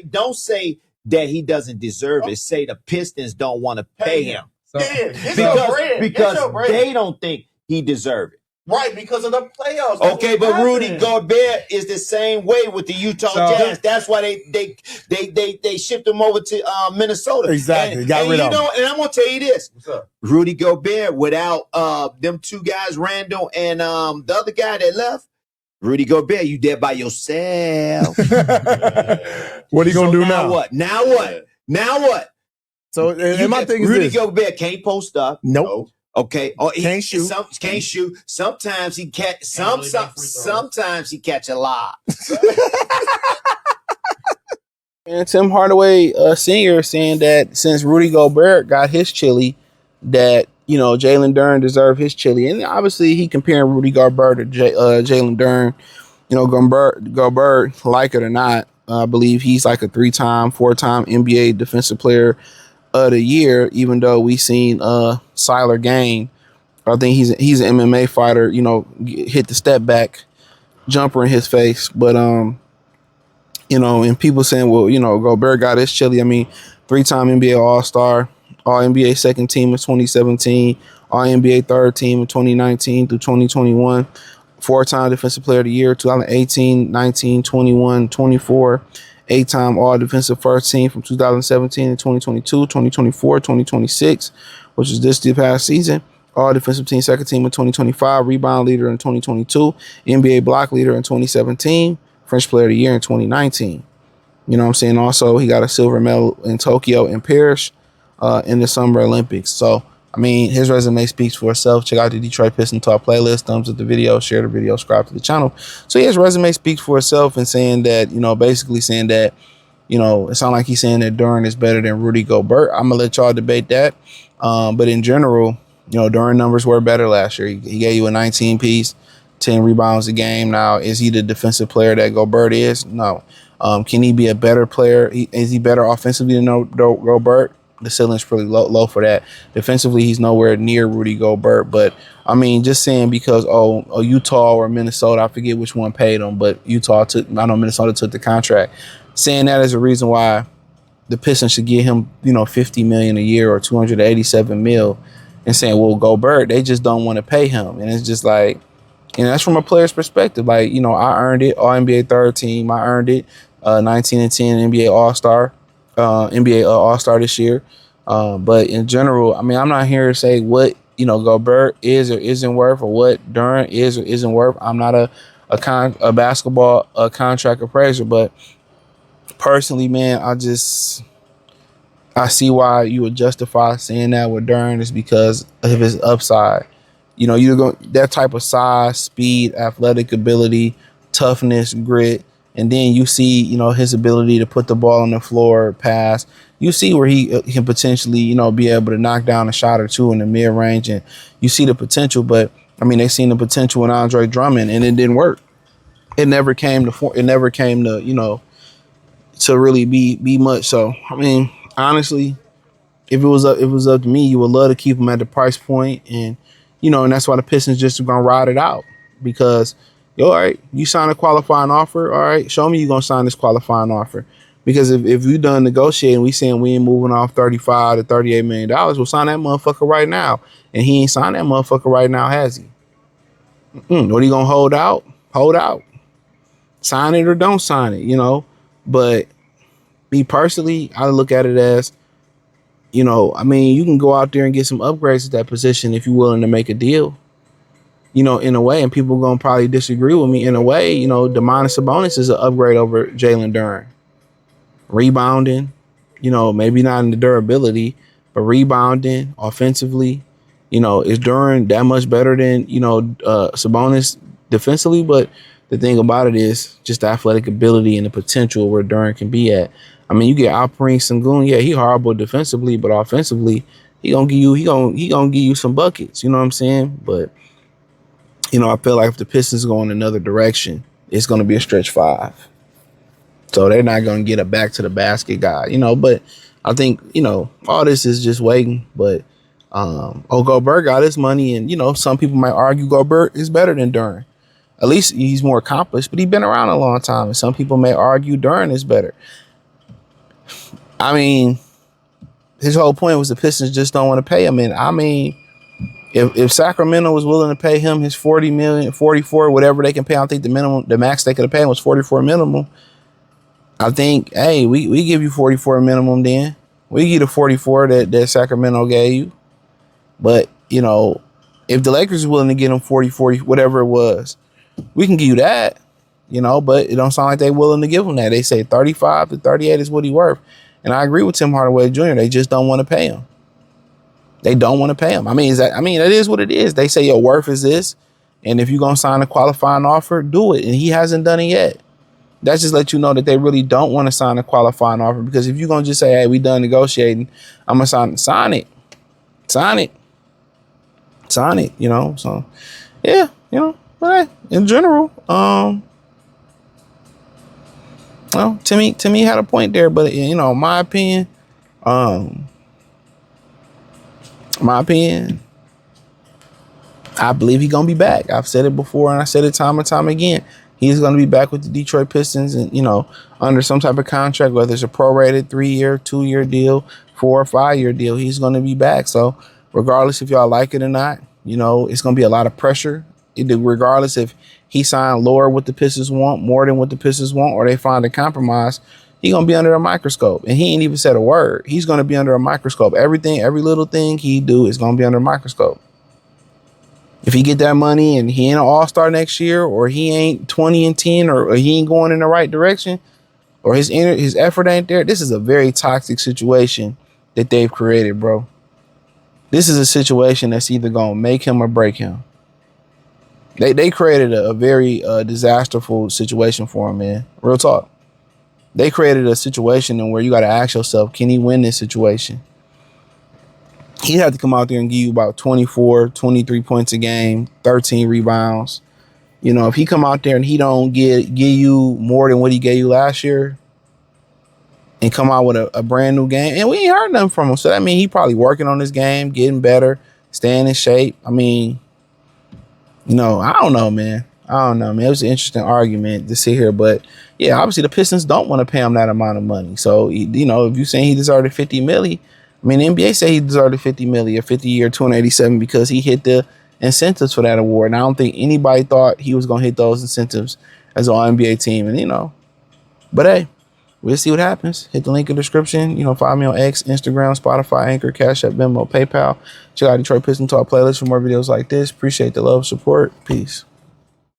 don't say that he doesn't deserve it. Say the Pistons don't want to pay him. So, because they don't think he deserves it. Right, because of the playoffs. Okay, but Rudy Gobert is the same way with the Utah Jazz. That's why they shipped him over to Minnesota. Exactly. And I'm gonna tell you this. What's up? Rudy Gobert, without them two guys, Randall and the other guy that left, Rudy Gobert, you there by yourself. What are you gonna do now? What? Now what? Now what? So my thing is Rudy Gobert can't post up. Nope. Okay. Can't shoot. Can't shoot. Sometimes he catch. Sometimes he catch a lot. And Tim Hardaway Sr. saying that since Rudy Gobert got his chili, that Jalen Duren deserved his chili, and obviously he comparing Rudy Gobert to Jalen Duren. Gobert, like it or not, I believe he's like a 3-time, 4-time NBA Defensive Player of the Year. Even though we seen Siler Gain, I think he's an MMA fighter. Hit the step back jumper in his face, but and people saying, well, Gobert got his chili. I mean, 3-time NBA All-Star, All-NBA second team in 2017, All-NBA third team in 2019 through 2021, 4-time Defensive Player of the Year, 2018, 19, 21, 24, 8-time All-Defensive First Team from 2017 to 2022, 2024, 2026, which is this past season, All-Defensive Team Second Team in 2025, Rebound Leader in 2022, NBA Block Leader in 2017, French Player of the Year in 2019. You know what I'm saying? Also, he got a silver medal in Tokyo and Paris in the Summer Olympics. So, I mean, his resume speaks for itself. Check out the Detroit Pistons Talk playlist. Thumbs up the video, share the video, subscribe to the channel. So, his resume speaks for itself and saying that, basically saying that, it sounds like he's saying that Duren is better than Rudy Gobert. I'm going to let y'all debate that. But in general, Duren numbers were better last year. He gave you a 19-piece, 10 rebounds a game. Now, is he the defensive player that Gobert is? No. Can he be a better player? Is he better offensively than Gobert? The ceiling's pretty low for that. Defensively, he's nowhere near Rudy Gobert. But, I mean, just saying because, Utah or Minnesota, I forget which one paid him, but Minnesota took the contract. Saying that is a reason why the Pistons should give him, $50 million a year or $287 million, and saying, well, Gobert, they just don't want to pay him. And it's just like, and that's from a player's perspective. Like, I earned it, All-NBA third team. I earned it, 19 and 10 NBA All-Star. NBA All-Star this year. But in general, I mean, I'm not here to say what, Gobert is or isn't worth, or what Duren is or isn't worth. I'm not a basketball contract appraiser, but personally, man, I see why you would justify saying that with Duren is because of his upside. You're going that type of size, speed, athletic ability, toughness, grit. And then you see, his ability to put the ball on the floor, pass. You see where he can potentially, be able to knock down a shot or two in the mid-range. And you see the potential. But, I mean, they seen the potential in Andre Drummond, and it didn't work. It never came to, to really be much. So, I mean, honestly, if it was up to me, you would love to keep him at the price point. And, and that's why the Pistons just going to ride it out. Because, all right, you sign a qualifying offer. All right, show me you're going to sign this qualifying offer. Because if you done negotiating, we saying we ain't moving off $35 to $38 million, we'll sign that motherfucker right now. And he ain't signed that motherfucker right now, has he? What are you going to hold out? Hold out. Sign it or don't sign it, But me personally, I look at it as, I mean, you can go out there and get some upgrades at that position if you're willing to make a deal. In a way, and people are going to probably disagree with me. In a way, Domantas Sabonis is an upgrade over Jalen Duren. Rebounding, maybe not in the durability, but rebounding offensively, is Duren that much better than, Sabonis defensively? But the thing about it is just the athletic ability and the potential where Duren can be at. I mean, you get Alperen Sengun, yeah, he horrible defensively, but offensively, he gonna give you some buckets. You know what I'm saying? But I feel like if the Pistons go in another direction, it's going to be a stretch 5. So they're not going to get a back to the basket guy, But I think, all this is just waiting. But, Gobert got his money. And, some people might argue Gobert is better than Duren. At least he's more accomplished, but he's been around a long time. And some people may argue Duren is better. I mean, his whole point was the Pistons just don't want to pay him. And I mean, if Sacramento was willing to pay him his $40 million, 44, whatever they can pay, I think the max they could have paid him was 44 minimum. I think, hey, we give you 44 minimum then. We give you the 44 that Sacramento gave you. But, you know, if the Lakers are willing to get him 40, whatever it was, we can give you that, you know, but it don't sound like they're willing to give him that. They say 35 to 38 is what he worth. And I agree with Tim Hardaway Jr. They just don't want to pay him. They don't want to pay him. I mean, it is what it is. They say your worth is this. And if you're going to sign a qualifying offer, do it. And he hasn't done it yet. That just let you know that they really don't want to sign a qualifying offer. Because if you're going to just say, hey, we done negotiating, I'm going to sign it. Sign it, you know. So, yeah, you know. But in general, well, Timmy had a point there. But, you know, my opinion, I believe he's going to be back. I've said it before, and I said it time and time again. He's going to be back with the Detroit Pistons and, you know, under some type of contract, whether it's a prorated 3-year, 2-year deal, 4 or 5-year deal, he's going to be back. So regardless if y'all like it or not, you know, it's going to be a lot of pressure. Regardless if he signed lower what the Pistons want, more than what the Pistons want, or they find a compromise, he's going to be under a microscope. And he ain't even said a word. He's going to be under a microscope. Everything, every little thing he do is going to be under a microscope. If he get that money and he ain't an all-star next year, or he ain't 20-10, or he ain't going in the right direction, or his effort ain't there, this is a very toxic situation that they've created, bro. This is a situation that's either going to make him or break him. They created a very disasterful situation for him, man. Real talk. They created a situation where you got to ask yourself, can he win this situation? He'd have to come out there and give you about 24, 23 points a game, 13 rebounds. You know, if he come out there and he don't give you more than what he gave you last year and come out with a brand new game, and we ain't heard nothing from him. So that means he probably working on his game, getting better, staying in shape. I mean, you know, I don't know, man. It was an interesting argument to sit here. But, yeah, obviously the Pistons don't want to pay him that amount of money. So, you know, if you're saying he deserved $50 million, I mean, the NBA say he deserved a $50 million, a 50-year, $287 because he hit the incentives for that award. And I don't think anybody thought he was going to hit those incentives as an All-NBA team. And, you know, but, hey, we'll see what happens. Hit the link in the description. You know, follow me on X, Instagram, Spotify, Anchor, Cash App, Venmo, PayPal. Check out Detroit Pistons Talk playlist for more videos like this. Appreciate the love, support. Peace.